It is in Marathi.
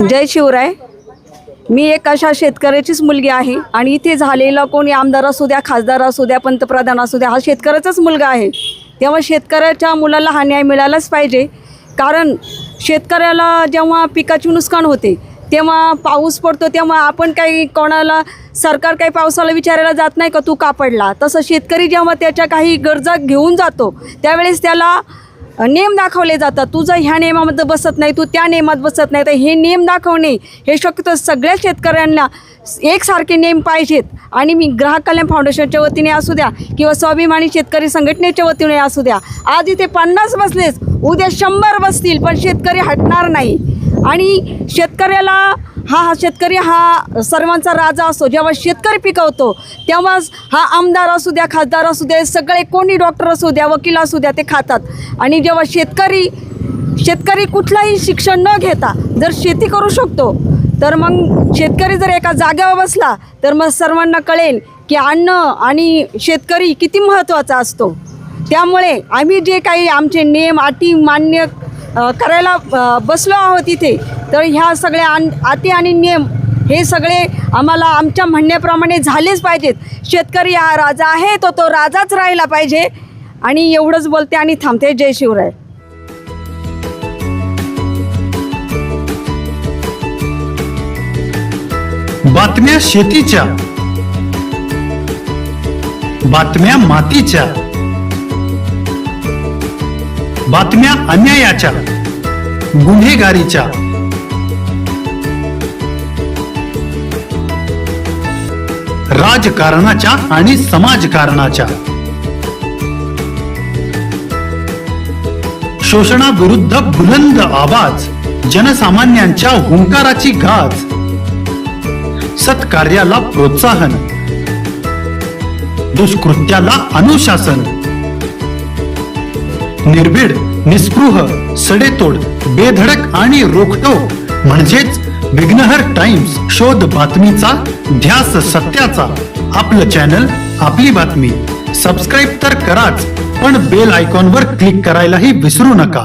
जय शिवराय. मी एक अशा शेतकऱ्याचीच मुलगी आहे आणि इथे झालेला कोणी आमदार असू द्या, खासदार असू द्या, पंतप्रधान असू द्या, हा शेतकऱ्याचाच मुलगा आहे. तेव्हा शेतकऱ्याच्या मुलाला हा न्याय मिळालाच पाहिजे. कारण शेतकऱ्याला जेव्हा पिकाची नुकसान होते तेव्हा पाऊस पडतो तेव्हा आपण काही कोणाला सरकार काही पावसाला विचारायला जात नाही का तू का पडला. तसं शेतकरी जेव्हा त्याच्या काही गरजा घेऊन जातो त्यावेळेस त्याला नेम दाखवले जातात. तुझं ह्या नियमामध्ये बसत नाही, तू त्या नियमात बसत नाही. तर हे नियम दाखवणे हे शक्यतो सगळ्या शेतकऱ्यांना एकसारखे नियम पाहिजेत. आणि मी ग्राहक कल्याण फाउंडेशनच्या वतीने असू द्या किंवा स्वाभिमानी शेतकरी संघटनेच्या वतीने असू द्या, आज इथे 50 बसलेच, उद्या 100 बसतील, पण शेतकरी हटणार नाही. आणि शेतकऱ्याला शेतकरी हा सर्वांचा राजा असतो. जेव्हा शेतकरी पिकवतो तेव्हाच हा आमदार असू द्या, खासदार असू द्या, सगळे कोणी डॉक्टर असू द्या, वकील असू द्या, ते खातात. आणि जेव्हा शेतकरी कुठलाही शिक्षण न घेता जर शेती करू शकतो तर मग शेतकरी जर एका जागेवर बसला तर मग सर्वांना कळेल की अन्न आणि शेतकरी किती महत्त्वाचा असतो. त्यामुळे आम्ही जे काही आमचे नियम अटी मान्य करायला बसलो आहोत इथे, तर ह्या सगळ्या अटी आणि नियम हे सगळे आम्हाला आमच्या म्हणण्याप्रमाणे झालेच पाहिजेत. शेतकरी हा राजा आहे, तो राजाच राहिला पाहिजे. आणि एवढंच बोलते आणि थांबते. जय शिवराय. बातम्या शेतीच्या, बातम्या मातीच्या, बातम्या अन्यायाच्या, गुन्हेगारीच्या, राजकारणाच्या आणि समाजकारणाच्या, शोषणाविरुद्ध बुलंद आवाज, जनसामान्यांच्या हुंकाराची गाज, सत्कार्याला प्रोत्साहन, दुष्कृत्याला अनुशासन, निर्भीड, निस्पृह, सडेतोड, बेधडक आणि रोखटोक म्हणजेच विघ्नहर टाइम्स. शोध बातमीचा, ध्यास सत्याचा. आपलं चॅनल, आपली बातमी. सबस्क्राईब तर कराच, पण बेल आयकॉनवर क्लिक करायलाही विसरू नका.